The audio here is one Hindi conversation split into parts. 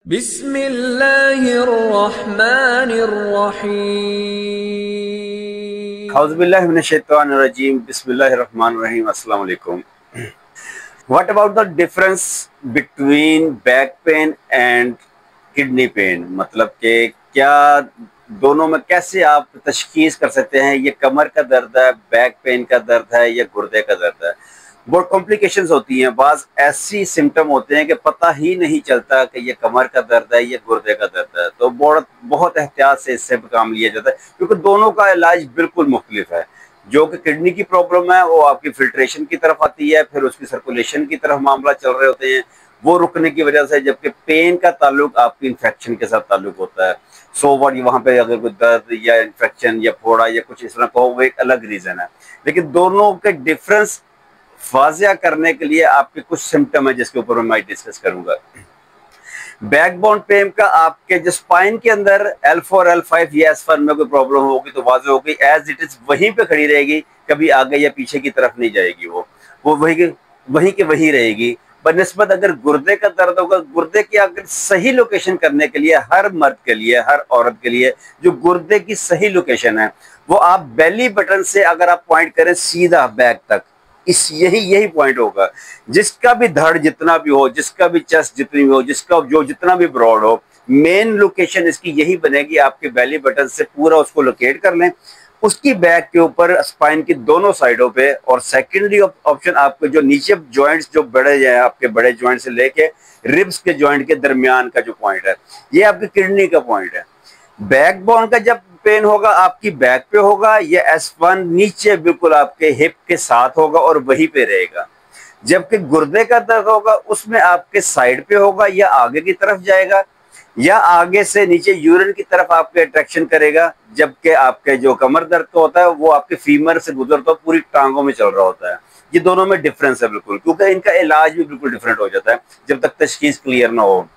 बिस्मिल्लाहिर्रहमानिर्रहीम। औज़ुबिल्लाहि मिनश्शैतानिर्रजीम। बिस्मिल्लाहिर्रहमानिर्रहीम। अस्सलाम वालेकुम। What about the difference between back pain and kidney pain? मतलब कि क्या दोनों में कैसे आप तशखीस कर सकते हैं ये कमर का दर्द है, बैक पेन का दर्द है या गुर्दे का दर्द है? बहुत कॉम्प्लिकेशंस होती हैं। बाज़ ऐसी सिम्टम होते हैं कि पता ही नहीं चलता कि ये कमर का दर्द है, ये गुर्दे का दर्द है। तो बहुत बहुत एहतियात से इससे काम लिया जाता है, क्योंकि दोनों का इलाज बिल्कुल मुख्तलिफ है। जो कि किडनी की प्रॉब्लम है वो आपकी फिल्ट्रेशन की तरफ आती है, फिर उसकी सर्कुलेशन की तरफ मामला चल रहे होते हैं, वो रुकने की वजह से, जबकि पेन का ताल्लुक आपकी इन्फेक्शन के साथ ताल्लुक होता है। सो व्हाट, वहाँ पे अगर कोई दर्द या इन्फेक्शन या फोड़ा या कुछ इस तरह का हो, वो एक अलग रीज़न है। लेकिन दोनों के डिफरेंस वाज़िया करने के लिए आपके कुछ सिम्टम है जिसके ऊपर मैं डिस्कस करूंगा। बैकबोन पेन का आपके जो स्पाइन के अंदर L4 L5 या S1 में कोई प्रॉब्लम होगी तो वाज़िह होगी, एज इट इज वहीं पे खड़ी रहेगी, कभी आगे या पीछे की तरफ नहीं जाएगी। वो वहीं के वहीं रहेगी। बनिस्बत अगर गुर्दे का दर्द होगा, गुर्दे की अगर सही लोकेशन करने के लिए, हर मर्द के लिए, हर औरत के लिए जो गुर्दे की सही लोकेशन है वो आप बेली बटन से अगर आप पॉइंट करें सीधा बैक तक, यही पॉइंट होगा। जिसका भी धड़ जितना भी हो, जिसका भी चेस्ट जितनी भी हो, जिसका जो जितना भी ब्रॉड हो, मेन लोकेशन इसकी यही बनेगी। आपके बेली बटन से पूरा उसको लोकेट कर लें, उसकी बैक के ऊपर स्पाइन की दोनों साइडों पे। और सेकेंडरी ऑप्शन आपके जो नीचे जॉइंट्स जो बड़े हैं, आपके बड़े जॉइंट से लेके रिब्स के जॉइंट के दरमियान का जो पॉइंट है, ये आपकी किडनी का पॉइंट है। बैकबोन का जब पेन होगा आपकी बैक पे होगा, ये S1 नीचे बिल्कुल आपके हिप के साथ होगा और वहीं पे रहेगा। जबकि गुर्दे का दर्द होगा उसमें आपके साइड पे होगा, या आगे की तरफ जाएगा, या आगे से नीचे यूरिन की तरफ आपके अट्रैक्शन करेगा। जबकि आपके जो कमर दर्द का होता है वो आपके फीमर से गुजरता है, पूरी टांगों में चल रहा होता है। ये दोनों में डिफरेंस है बिल्कुल, क्योंकि इनका इलाज भी बिल्कुल डिफरेंट हो जाता है जब तक तशखीस क्लियर ना हो।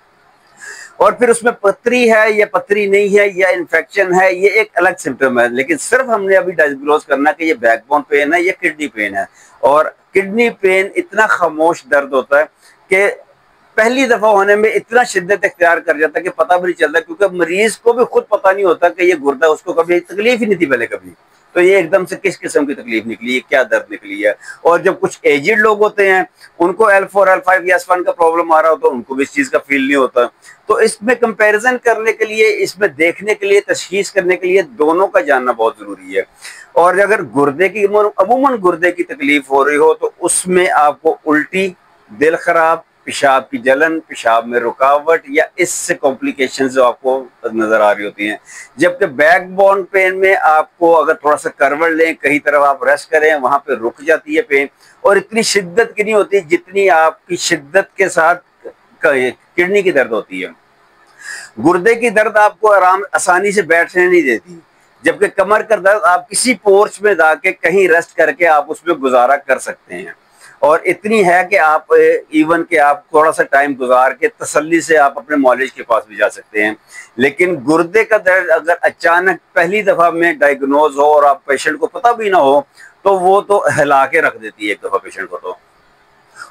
और फिर उसमें पथरी है या पथरी नहीं है या इन्फेक्शन है, ये एक अलग सिम्टम है। लेकिन सिर्फ हमने अभी डायग्नोज करना कि ये बैकबोन पेन है या किडनी पेन है। और किडनी पेन इतना खामोश दर्द होता है कि पहली दफा होने में इतना शिद्दत इख्तियार कर जाता है कि पता भी नहीं चलता, क्योंकि मरीज को भी खुद पता नहीं होता कि ये गुर्दा, उसको कभी तकलीफ ही नहीं थी पहले कभी। तो ये एकदम से किस किस्म की तकलीफ निकली है, क्या दर्द निकली है। और जब कुछ एजिड लोग होते हैं, उनको L4 L5 या S1 का प्रॉब्लम आ रहा होता है, उनको भी इस चीज का फील नहीं होता। तो इसमें कंपैरिजन करने के लिए, इसमें देखने के लिए, तशखीस करने के लिए दोनों का जानना बहुत जरूरी है। और अगर गुर्दे की अमूमन गुर्दे की तकलीफ हो रही हो तो उसमें आपको उल्टी, दिल खराब, पेशाब की जलन, पेशाब में रुकावट या इससे कॉम्प्लिकेशंस जो आपको नजर आ रही होती हैं। जबकि बैकबोन पेन में आपको अगर थोड़ा सा करवट लें, कहीं तरफ आप रेस्ट करें, वहां पे रुक जाती है पेन। और इतनी शिद्दत की नहीं होती जितनी आपकी शिद्दत के साथ किडनी की दर्द होती है। गुर्दे की दर्द आपको आराम आसानी से बैठने नहीं देती, जबकि कमर का दर्द आप किसी पोर्च में जाके कहीं रेस्ट करके आप उसमें गुजारा कर सकते हैं। और इतनी है कि आप इवन के आप थोड़ा सा टाइम गुजार के तसल्ली से आप अपने मौलिज के पास भी जा सकते हैं। लेकिन गुर्दे का दर्द अगर अचानक पहली दफा में डायग्नोज हो और आप पेशेंट को पता भी ना हो, तो वो तो हिला के रख देती है एक दफा पेशेंट को, तो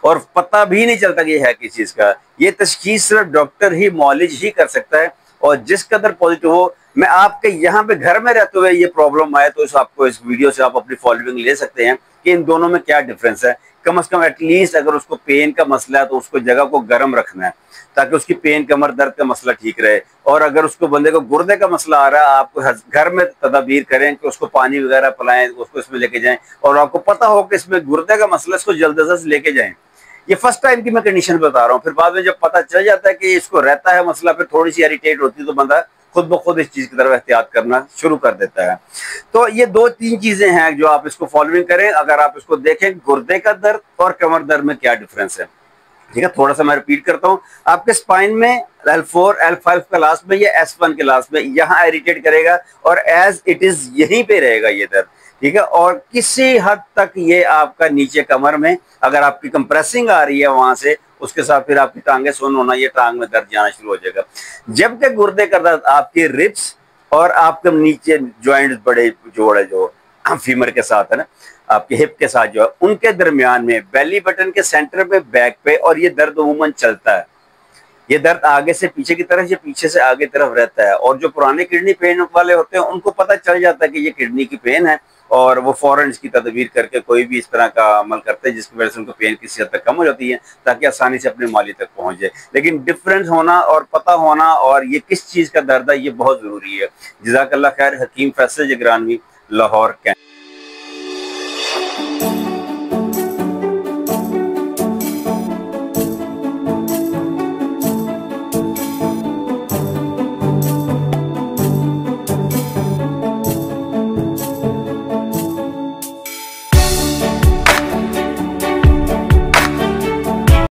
और पता भी नहीं चलता कि ये है किस चीज का। ये तशखीस सिर्फ डॉक्टर ही, मौलिज ही कर सकता है। और जिस कदर पॉजिटिव हो, मैं आपके यहाँ पे घर में रहते हुए ये प्रॉब्लम आए तो आपको इस वीडियो से आप अपनी फॉलोइंग ले सकते हैं कि इन दोनों में क्या डिफरेंस है। कम से कम एटलीस्ट अगर उसको पेन का मसला है तो उसको जगह को गर्म रखना है, ताकि उसकी पेन, कमर दर्द का मसला ठीक रहे। और अगर उसको बंदे को गुर्दे का मसला आ रहा है, आपको घर में तदाबीर करें कि उसको पानी वगैरह पिलाएं, उसको इसमें लेके जाएं। और आपको पता हो कि इसमें गुर्दे का मसला, इसको जल्द से जल्द लेके जाएं। ये फर्स्ट टाइम की मैं कंडीशन बता रहा हूँ। फिर बाद में जब पता चल जाता है कि इसको रहता है मसला, फिर थोड़ी सी इरिटेट होती है तो बंदा खुद ब खुद इस चीज की तरफ एहतियात करना शुरू कर देता है। तो ये 2-3 चीजें हैं जो आप इसको फॉलोइंग करें। अगर आप इसको देखें, गुर्दे का दर्द और कमर दर्द में क्या डिफरेंस है। ठीक है, थोड़ा सा मैं रिपीट करता हूँ। आपके स्पाइन में L4 L5 के लास्ट में या S1 के लास्ट में यहाँ इरिटेट करेगा और एज इट इज यहीं पे रहेगा ये दर्द। ठीक है, और किसी हद तक ये आपका नीचे कमर में, अगर आपकी कंप्रेसिंग आ रही है वहां से, उसके साथ फिर आपकी टांगे सुन्न होना, ये टांग में दर्द जाना शुरू हो जाएगा। जबकि गुर्दे का दर्द आपके रिब्स और आपके नीचे ज्वाइंट बड़े जोड़ जो फीमर के साथ है ना, आपके हिप के साथ जो है, उनके दरमियान में बेली बटन के सेंटर पे, बैक पे, और ये दर्द अमूमन चलता है। ये दर्द आगे से पीछे की तरफ या पीछे से आगे तरफ रहता है। और जो पुराने किडनी पेन वाले होते हैं उनको पता चल जाता है कि ये किडनी की पेन है, और वो फौरन इसकी तदबीर करके कोई भी इस तरह का अमल करते हैं जिसकी वजह से उनको पेन किसी हद तक कम हो जाती है, ताकि आसानी से अपने माली तक पहुंच जाए। लेकिन डिफरेंस होना और पता होना और ये किस चीज़ का दर्द है, ये बहुत ज़रूरी है। जज़ाकल्लाह खैर। हकीम फैसल जगरानवी, लाहौर, कैंट।